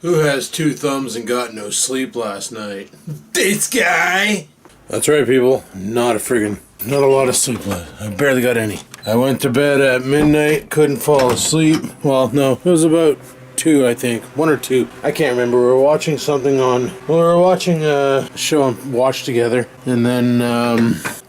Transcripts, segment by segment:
Who has two thumbs and got no sleep last night? This guy! That's right, people. Not a lot of sleep left. I barely got any. I went to bed at midnight, couldn't fall asleep. Well, no, it was about 2, I think. 1 or 2. I can't remember. We were watching something on... Well, we were watching a show on Watch Together. And then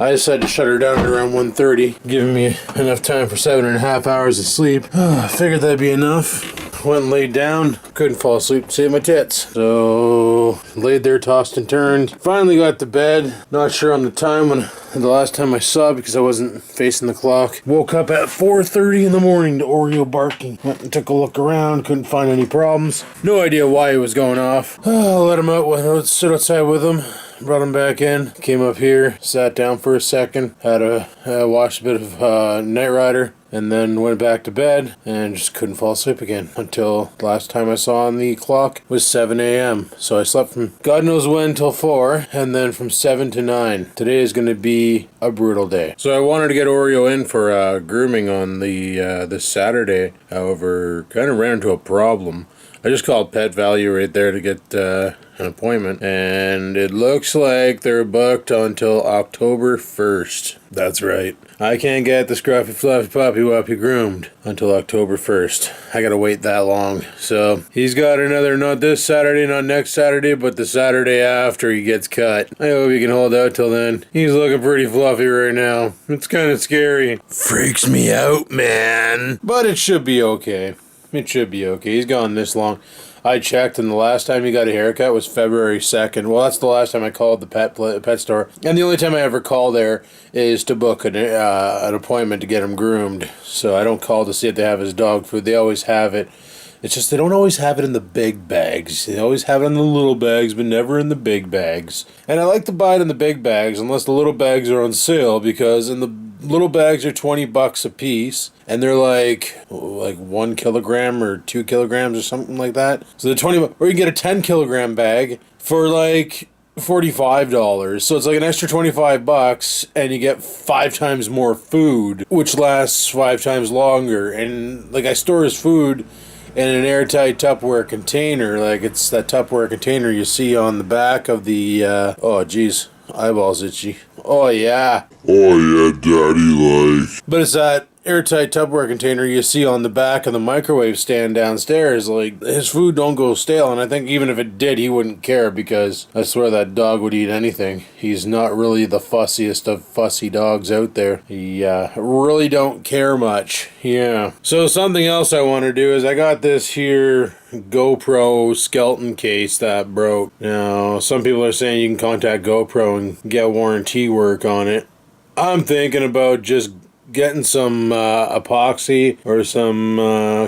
I decided to shut her down at around 1:30, giving me enough time for 7.5 hours of sleep. I figured that'd be enough. Went and laid down, couldn't fall asleep to save my tits. So, laid there, tossed and turned. Finally got to bed. Not sure on the time when the last time I saw because I wasn't facing the clock. Woke up at 4:30 in the morning to Oreo barking. Went and took a look around, couldn't find any problems. No idea why it was going off. Let him out, stood outside with him. Brought him back in, came up here, sat down for a second, watched a bit of Knight Rider, and then went back to bed and just couldn't fall asleep again until the last time I saw on the clock was 7 a.m. So I slept from God knows when till 4, and then from 7 to 9. Today is going to be a brutal day. So I wanted to get Oreo in for grooming on this Saturday. However, kind of ran into a problem. I just called Pet Value right there to get an appointment, and it looks like they're booked until October 1st. That's right. I can't get the scruffy fluffy puppy wuppy groomed until October 1st. I gotta wait that long. So he's got another, not this Saturday, not next Saturday, but the Saturday after he gets cut. I hope he can hold out till then. He's looking pretty fluffy right now. It's kind of scary. Freaks me out, man. But it should be okay. It should be okay. He's gone this long. I checked, and the last time he got a haircut was February 2nd. Well, that's the last time I called the pet store. And the only time I ever call there is to book an appointment to get him groomed. So I don't call to see if they have his dog food. They always have it. It's just they don't always have it in the big bags. They always have it in the little bags, but never in the big bags. And I like to buy it in the big bags unless the little bags are on sale, because in the little bags are $20 a piece, and they're like 1 kilogram or 2 kilograms or something like that. So they're $20, or you can get a 10 kilogram bag for like $45. So it's like an extra $25, and you get 5 times more food, which lasts 5 times longer. And like, I store his food in an airtight Tupperware container. Like, it's that Tupperware container you see on the back of the oh geez, eyeballs itchy. Oh yeah, daddy, like. But it's that airtight Tupperware container you see on the back of the microwave stand downstairs. Like, his food don't go stale, and I think even if it did, he wouldn't care, because I swear that dog would eat anything. He's not really the fussiest of fussy dogs out there. He really don't care much. Yeah. So something else I want to do is I got this here GoPro skeleton case that broke. Now, some people are saying you can contact GoPro and get warranty work on it. I'm thinking about just getting some epoxy or some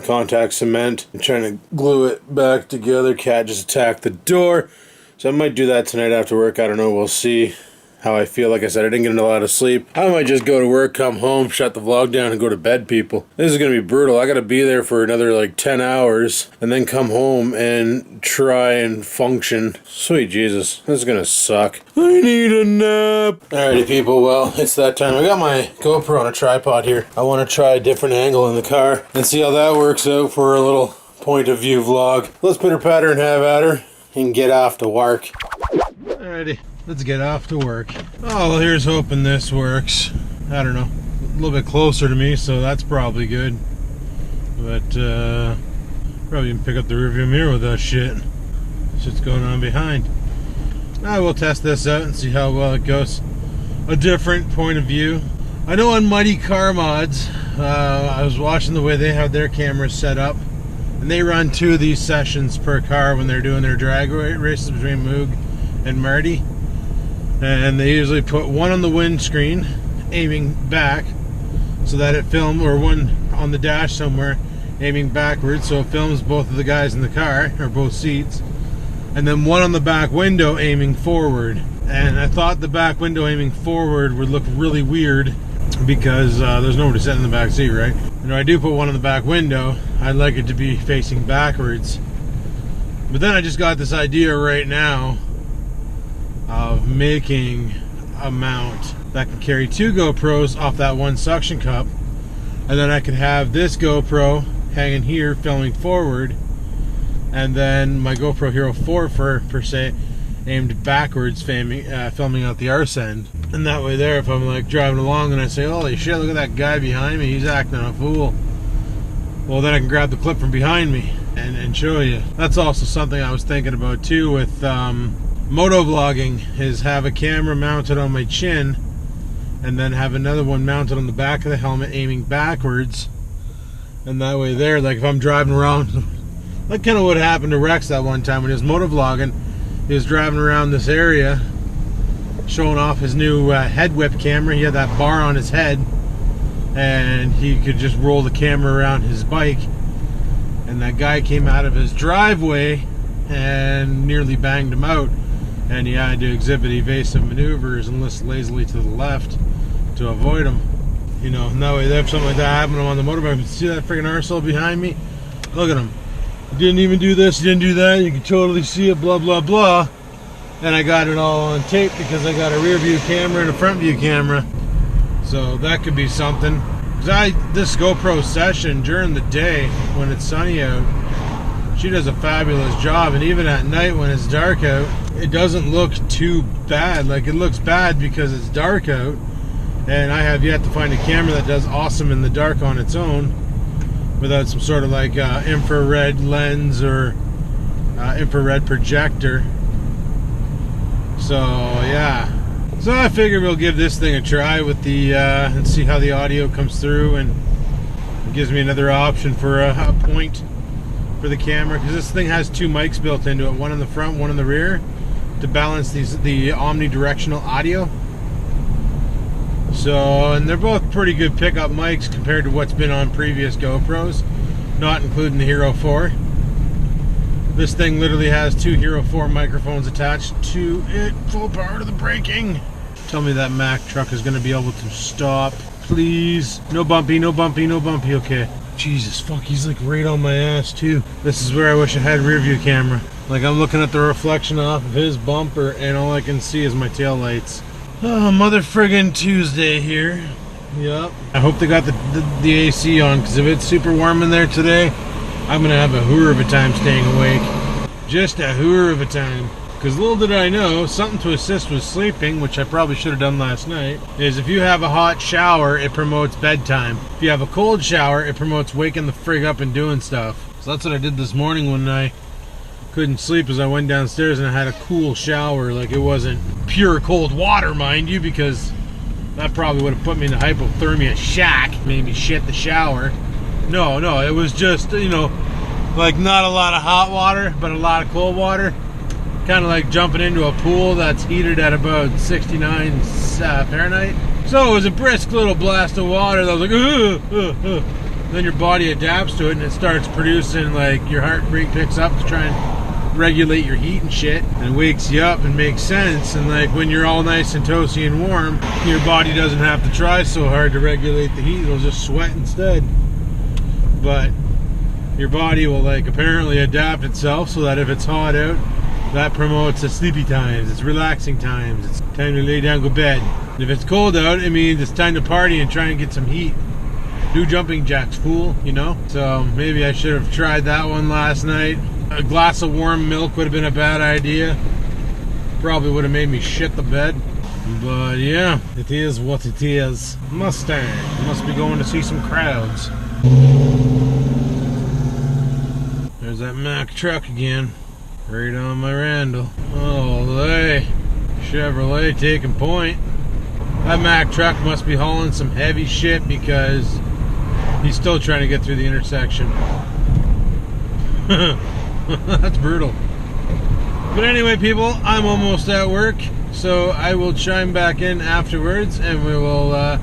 contact cement and trying to glue it back together. Cat just attacked the door, so I might do that tonight after work. I don't know, we'll see how I feel. Like I said, I didn't get a lot of sleep. I might just go to work, come home, shut the vlog down, and go to bed, people. This is gonna be brutal. I gotta be there for another like 10 hours and then come home and try and function. Sweet Jesus, this is gonna suck. I need a nap. Alrighty, people, well, it's that time. I got my GoPro on a tripod here. I want to try a different angle in the car and see how that works out for a little point of view vlog. Let's pitter patter and have at her and get off to work. Alrighty. Let's get off to work. Oh, well, here's hoping this works. I don't know. A little bit closer to me, so that's probably good. But, probably even pick up the rearview mirror with that shit. Shit's going on behind. I will test this out and see how well it goes. A different point of view. I know on Mighty Car Mods, I was watching the way they have their cameras set up. And they run 2 of these sessions per car when they're doing their drag races between Moog and Marty. And they usually put one on the windscreen aiming back so that it films, or one on the dash somewhere aiming backwards so it films both of the guys in the car, or both seats, and then one on the back window aiming forward. And I thought the back window aiming forward would look really weird because there's nobody sitting in the back seat, right? And if I do put one on the back window, I'd like it to be facing backwards. But then I just got this idea right now of making a mount that can carry 2 GoPros off that one suction cup, and then I could have this GoPro hanging here filming forward, and then my GoPro Hero 4 per se, aimed backwards, filming out the arse end. And that way there, if I'm like driving along and I say, holy shit, look at that guy behind me, he's acting a fool, well then I can grab the clip from behind me and show you. That's also something I was thinking about too with moto vlogging, is have a camera mounted on my chin and then have another one mounted on the back of the helmet aiming backwards. And that way there, like if I'm driving around, like kind of what happened to Rex that one time when he was moto vlogging. He was driving around this area showing off his new head whip camera. He had that bar on his head and he could just roll the camera around his bike, and that guy came out of his driveway and nearly banged him out, and he had to exhibit evasive maneuvers and list lazily to the left to avoid him. You know, and that way if something like that happened on the motorbike, see that freaking arsehole behind me? Look at him. He didn't even do this, he didn't do that, you can totally see it, blah blah blah. And I got it all on tape because I got a rear view camera and a front view camera. So that could be something. This GoPro session during the day when it's sunny out, she does a fabulous job, and even at night when it's dark out, it doesn't look too bad. Like, it looks bad because it's dark out, and I have yet to find a camera that does awesome in the dark on its own without some sort of like infrared lens or infrared projector. So yeah, so I figure we'll give this thing a try with the and see how the audio comes through, and it gives me another option for a point for the camera, because this thing has two mics built into it, one in the front, one in the rear, to balance the omnidirectional audio. So, and they're both pretty good pickup mics compared to what's been on previous GoPros, not including the Hero 4. This thing literally has two Hero 4 microphones attached to it, full power to the braking. Tell me that Mack truck is going to be able to stop, please. No bumpy, no bumpy, no bumpy, okay. Jesus, fuck, he's like right on my ass too. This is where I wish I had a rear view camera. Like, I'm looking at the reflection off of his bumper and all I can see is my tail lights. Oh, mother friggin' Tuesday here. Yep. I hope they got the AC on, because if it's super warm in there today, I'm gonna have a hooer of a time staying awake. Just a hooer of a time. Because little did I know, something to assist with sleeping, which I probably should have done last night, is if you have a hot shower, it promotes bedtime. If you have a cold shower, it promotes waking the frig up and doing stuff. So that's what I did this morning when I couldn't sleep, as I went downstairs and I had a cool shower. Like, it wasn't pure cold water, mind you, because that probably would have put me in a hypothermia shack, made me shit the shower. No, it was just, you know, like not a lot of hot water, but a lot of cold water. Kind of like jumping into a pool that's heated at about 69 Fahrenheit. So it was a brisk little blast of water that was like, Then your body adapts to it and it starts producing, like, your heart rate picks up to try and regulate your heat and shit, and wakes you up and makes sense. And like when you're all nice and toasty and warm, your body doesn't have to try so hard to regulate the heat, it'll just sweat instead. But your body will, like, apparently adapt itself so that if it's hot out, that promotes the sleepy times, it's relaxing times, it's time to lay down, go bed. And if it's cold out, it means it's time to party and try and get some heat. Do jumping jacks, fool, you know? So maybe I should have tried that one last night. A glass of warm milk would have been a bad idea. Probably would have made me shit the bed. But yeah, it is what it is. Mustang, must be going to see some crowds. There's that Mack truck again. Right on my Randall. Holy Chevrolet taking point. That Mack truck must be hauling some heavy shit because he's still trying to get through the intersection. That's brutal. But anyway, people, I'm almost at work, so I will chime back in afterwards and we will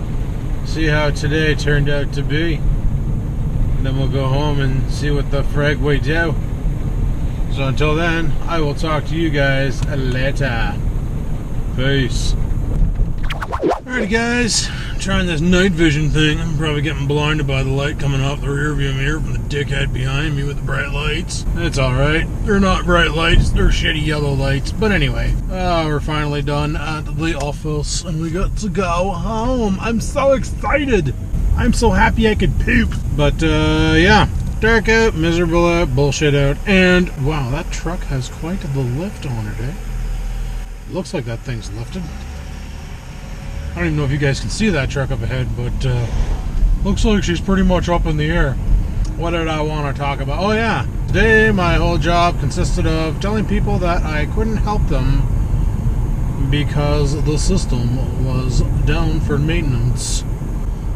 see how today turned out to be. And then we'll go home and see what the frag we do. So until then, I will talk to you guys later. Peace. Alright guys, I'm trying this night vision thing. I'm probably getting blinded by the light coming off the rear view mirror from the dickhead behind me with the bright lights. It's alright. They're not bright lights, they're shitty yellow lights. But anyway, we're finally done at the office and we got to go home. I'm so excited. I'm so happy I could poop. But yeah, Dark out, miserable out, bullshit out, and wow, that truck has quite the lift on it, eh? Looks like that thing's lifted. I don't even know if you guys can see that truck up ahead, but looks like she's pretty much up in the air. What did I want to talk about? Oh yeah, today my whole job consisted of telling people that I couldn't help them because the system was down for maintenance.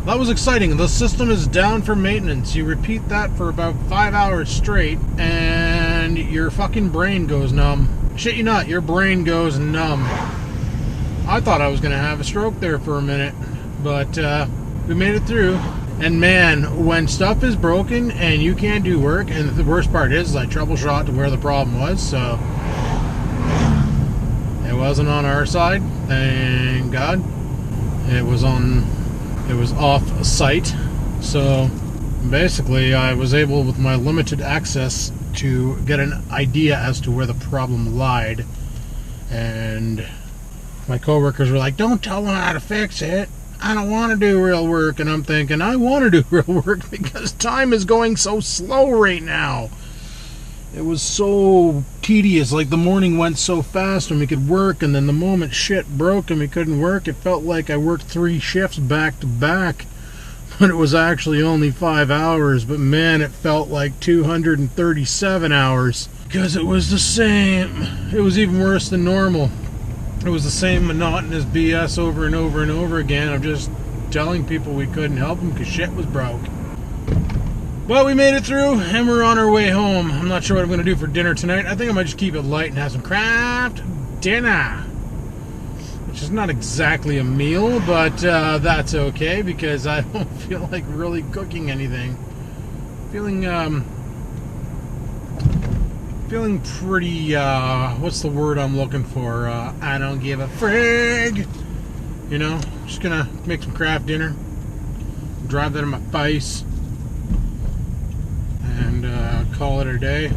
That was exciting. The system is down for maintenance. You repeat that for about 5 hours straight and your fucking brain goes numb. Shit you not, your brain goes numb. I thought I was going to have a stroke there for a minute, but we made it through. And man, when stuff is broken and you can't do work, and the worst part is I troubleshot to where the problem was, so it wasn't on our side, thank God. It was off site, so basically I was able, with my limited access, to get an idea as to where the problem lied. And my coworkers were like, don't tell them how to fix it, I don't want to do real work. And I'm thinking, I want to do real work because time is going so slow right now. It was so tedious. Like, the morning went so fast and we could work, and then the moment shit broke and we couldn't work, it felt like I worked 3 shifts back to back. But it was actually only 5 hours. But man, it felt like 237 hours. Because it was the same. It was even worse than normal. It was the same monotonous BS over and over and over again of just telling people we couldn't help them because shit was broke. Well, we made it through, and we're on our way home. I'm not sure what I'm going to do for dinner tonight. I think I might just keep it light and have some craft dinner. Which is not exactly a meal, but that's okay, because I don't feel like really cooking anything. Feeling pretty, what's the word I'm looking for? I don't give a frig. You know, just going to make some craft dinner. Drive that in my face. And call it a day.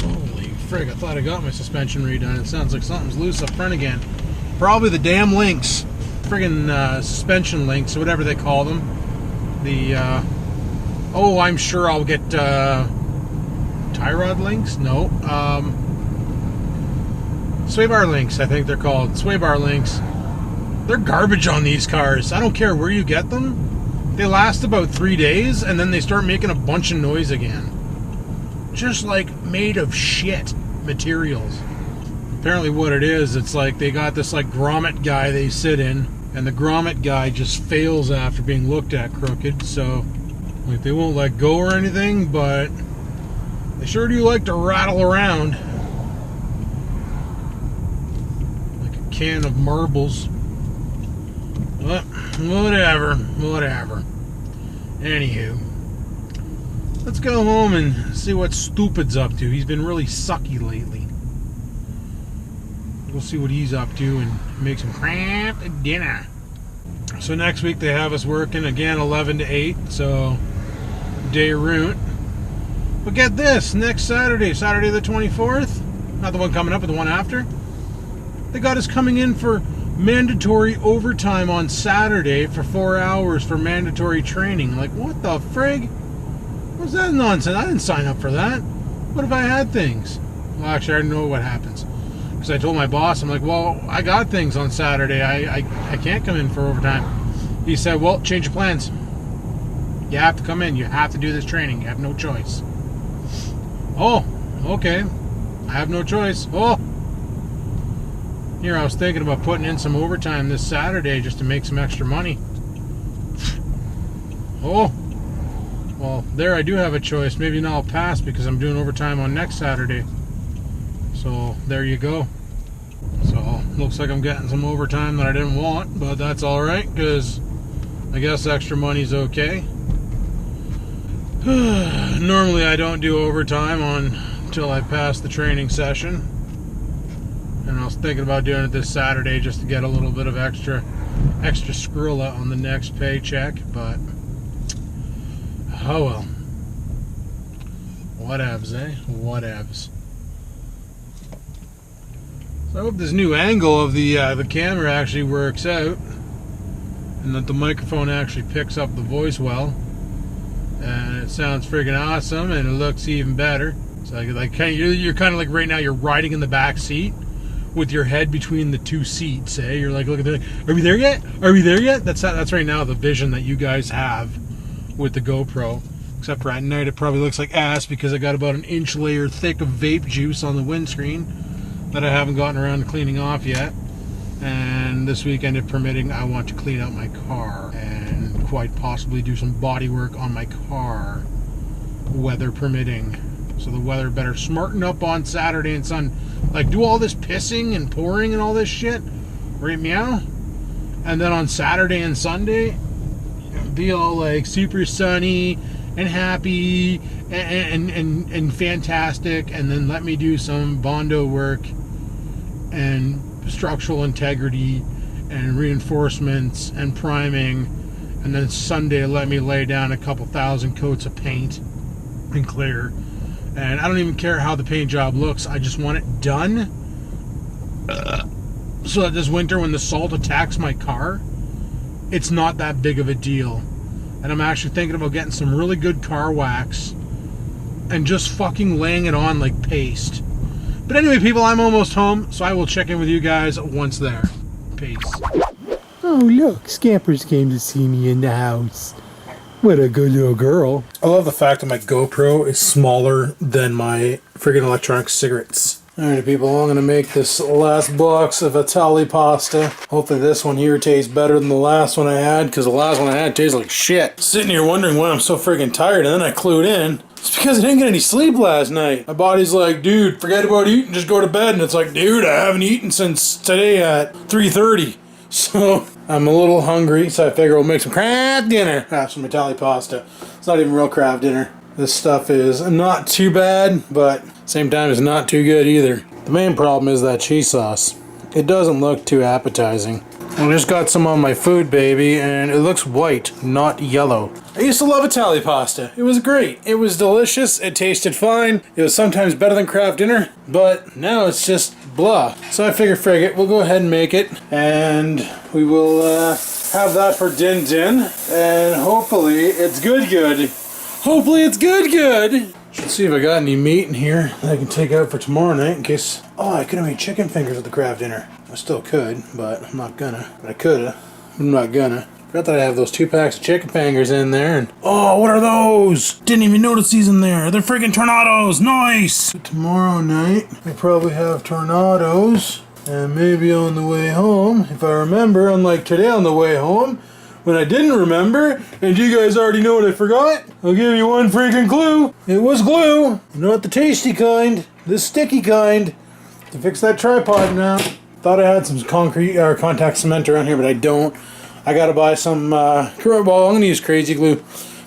Holy frig, I thought I got my suspension redone. It sounds like something's loose up front again. Probably the damn links. Friggin' suspension links, or whatever they call them. The, oh, I'm sure I'll get tie rod links? No. Sway bar links, I think they're called. Sway bar links. They're garbage on these cars. I don't care where you get them. They last about 3 days, and then they start making a bunch of noise again. Just like made of shit materials. Apparently what it is, it's like they got this like grommet guy they sit in, and the grommet guy just fails after being looked at crooked, so like they won't let go or anything, but they sure do like to rattle around. Like a can of marbles. But whatever. Anywho, let's go home and see what Stupid's up to. He's been really sucky lately. We'll see what he's up to and make some craft dinner. So next week they have us working again 11 to 8, so day route. But get this, next Saturday the 24th, not the one coming up, but the one after, they got us coming in for mandatory overtime on Saturday for 4 hours for mandatory training. Like, what the frig? What's that nonsense? I didn't sign up for that. What if I had things? Well, actually, I already know what happens. Because I told my boss, I'm like, well, I got things on Saturday. I can't come in for overtime. He said, well, change your plans. You have to come in. You have to do this training. You have no choice. Oh, okay. I have no choice. Oh. Here, I was thinking about putting in some overtime this Saturday just to make some extra money. Oh. Well, there I do have a choice. Maybe now I'll pass because I'm doing overtime on next Saturday. So, there you go. So, looks like I'm getting some overtime that I didn't want, but that's alright, because I guess extra money's okay. Normally I don't do overtime until I pass the training session. And I was thinking about doing it this Saturday just to get a little bit of extra skrilla on the next paycheck, but oh well. Whatevs, eh? Whatevs. So I hope this new angle of the camera actually works out, and that the microphone actually picks up the voice well. and it sounds friggin' awesome, and it looks even better. So you're kind of like right now you're riding in the back seat with your head between the two seats. You're like looking at are we there yet? Are we there yet? That's right now the vision that you guys have with the GoPro. Except for at night it probably looks like ass because I got about an inch layer thick of vape juice on the windscreen that I haven't gotten around to cleaning off yet. And this weekend, if permitting, I want to clean out my car and quite possibly do some body work on my car, weather permitting. So the weather better smarten up on Saturday and Sunday. Like, do all this pissing and pouring and all this shit, right, meow? And then on Saturday and Sunday, be all like super sunny and happy and fantastic, and then let me do some Bondo work and structural integrity and reinforcements and priming, and then Sunday let me lay down a couple thousand coats of paint and clear. And I don't even care how the paint job looks, I just want it done so that this winter when the salt attacks my car, it's not that big of a deal. And I'm actually thinking about getting some really good car wax and just fucking laying it on like paste. But anyway, people, I'm almost home, so I will check in with you guys once there. Peace. Oh, look, Scampers came to see me in the house. What a good little girl. I love the fact that my GoPro is smaller than my friggin' electronic cigarettes. Alright people, I'm going to make this last box of Itali pasta. Hopefully this one here tastes better than the last one I had, because the last one I had tastes like shit. Sitting here wondering why I'm so friggin' tired, and then I clued in. It's because I didn't get any sleep last night. My body's like, dude, forget about eating, just go to bed. And it's like, dude, I haven't eaten since today at 3:30. So I'm a little hungry, so I figure we'll make some Kraft dinner. Have some Italian pasta. It's not even real Kraft dinner. This stuff is not too bad, but same time it's not too good either. The main problem is that cheese sauce. It doesn't look too appetizing. I just got some on my food, baby, and it looks white, not yellow. I used to love Italian pasta. It was great. It was delicious. It tasted fine. It was sometimes better than Kraft dinner, but now it's just blah. So I figure, frig it, we'll go ahead and make it, and we will have that for din din, and hopefully it's good. Hopefully it's good. Let's see if I got any meat in here that I can take out for tomorrow night in case... Oh, I could have made chicken fingers with the Kraft dinner. I still could, but I'm not gonna. But I coulda. I'm not gonna. Forgot that I have those 2 packs of chicken fingers in there, and... Oh, what are those? Didn't even notice these in there. They're freaking tornadoes. Nice! Tomorrow night, we probably have tornadoes. And maybe on the way home, if I remember, unlike today on the way home, when I didn't remember, and you guys already know what I forgot, I'll give you one freaking clue. It was glue. Not the tasty kind. The sticky kind. To fix that tripod now. Thought I had some concrete or contact cement around here, but I don't. I gotta buy some, well, I'm gonna use crazy glue.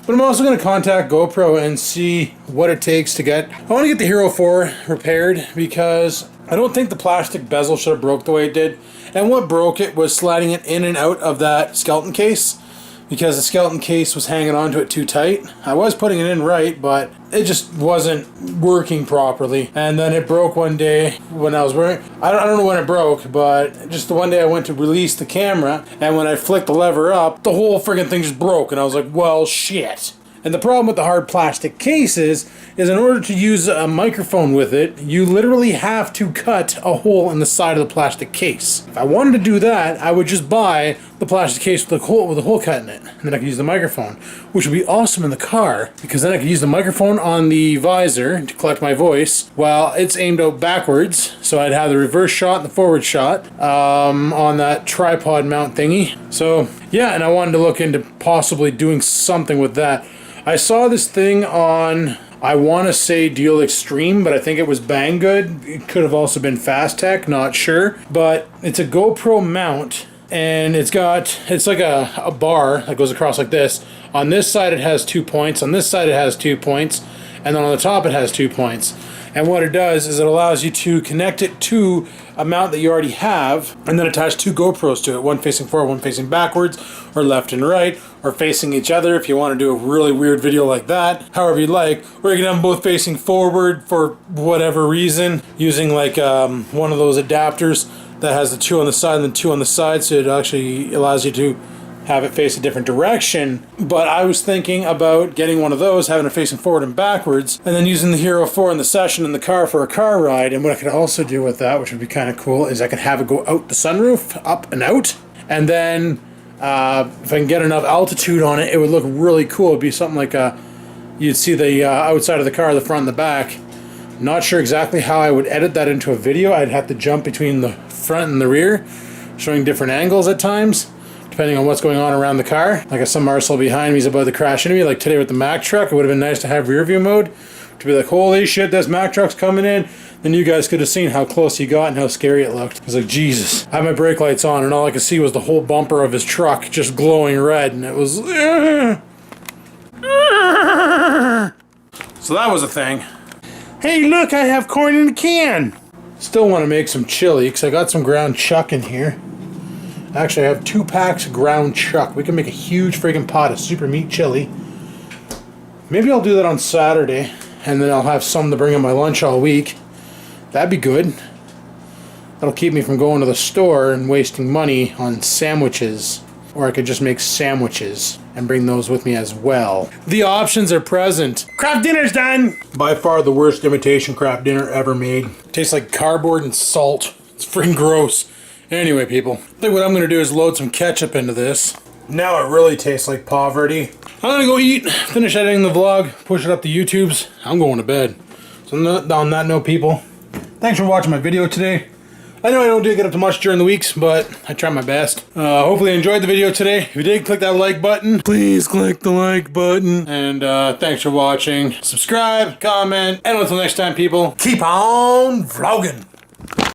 But I'm also gonna contact GoPro and see what it takes to get... I wanna get the Hero 4 repaired because I don't think the plastic bezel should have broke the way it did. And what broke it was sliding it in and out of that skeleton case, because the skeleton case was hanging onto it too tight. I was putting it in right, but it just wasn't working properly. And then it broke one day when I was wearing... I don't know when it broke, but just the one day I went to release the camera, and when I flicked the lever up, the whole friggin' thing just broke, and I was like, well, shit. And the problem with the hard plastic cases is in order to use a microphone with it, you literally have to cut a hole in the side of the plastic case. If I wanted to do that, I would just buy the plastic case with a hole cut in it, and then I could use the microphone, which would be awesome in the car, because then I could use the microphone on the visor to collect my voice while it's aimed out backwards, so I'd have the reverse shot and the forward shot on that tripod mount thingy. So yeah, and I wanted to look into possibly doing something with that. I saw this thing on, I want to say Deal Extreme, but I think it was Banggood. It could have also been Fast Tech, not sure. But it's a GoPro mount, and it's like a bar that goes across like this. On this side it has 2 points, on this side it has 2 points, and then on the top it has 2 points. And what it does is it allows you to connect it to a mount that you already have, and then attach 2 GoPros to it, one facing forward, one facing backwards, or left and right, or facing each other if you want to do a really weird video like that, however you like. Or you can have them both facing forward for whatever reason, using like one of those adapters that has the 2 on the side and the 2 on the side, so it actually allows you to have it face a different direction. But I was thinking about getting one of those, having it facing forward and backwards, and then using the Hero 4 in the session in the car for a car ride. And what I could also do with that, which would be kind of cool, is I could have it go out the sunroof, up and out, and then if I can get enough altitude on it, it would look really cool. It'd be something like you'd see the outside of the car, the front and the back. Not sure exactly how I would edit that into a video. I'd have to jump between the front and the rear, showing different angles at times, depending on what's going on around the car. Like if some arsehole behind me is about to crash into me, like today with the Mack truck, it would have been nice to have rear view mode, to be like, holy shit, this Mack truck's coming in. Then you guys could have seen how close he got and how scary it looked. I was like, Jesus. I had my brake lights on and all I could see was the whole bumper of his truck just glowing red, and it was... So that was a thing. Hey, look, I have corn in a can. Still want to make some chili because I got some ground chuck in here. Actually, I have 2 packs of ground chuck. We can make a huge friggin' pot of super meat chili. Maybe I'll do that on Saturday, and then I'll have some to bring in my lunch all week. That'd be good. That'll keep me from going to the store and wasting money on sandwiches. Or I could just make sandwiches and bring those with me as well. The options are present. Craft dinner's done! By far the worst imitation craft dinner ever made. Tastes like cardboard and salt. It's freaking gross. Anyway, people, I think what I'm going to do is load some ketchup into this. Now it really tastes like poverty. I'm going to go eat, finish editing the vlog, push it up to YouTube's. I'm going to bed. So on that note, people, thanks for watching my video today. I know I don't get up to much during the weeks, but I try my best. Hopefully you enjoyed the video today. If you did, click that like button. Please click the like button. And thanks for watching. Subscribe, comment, and until next time, people, keep on vlogging.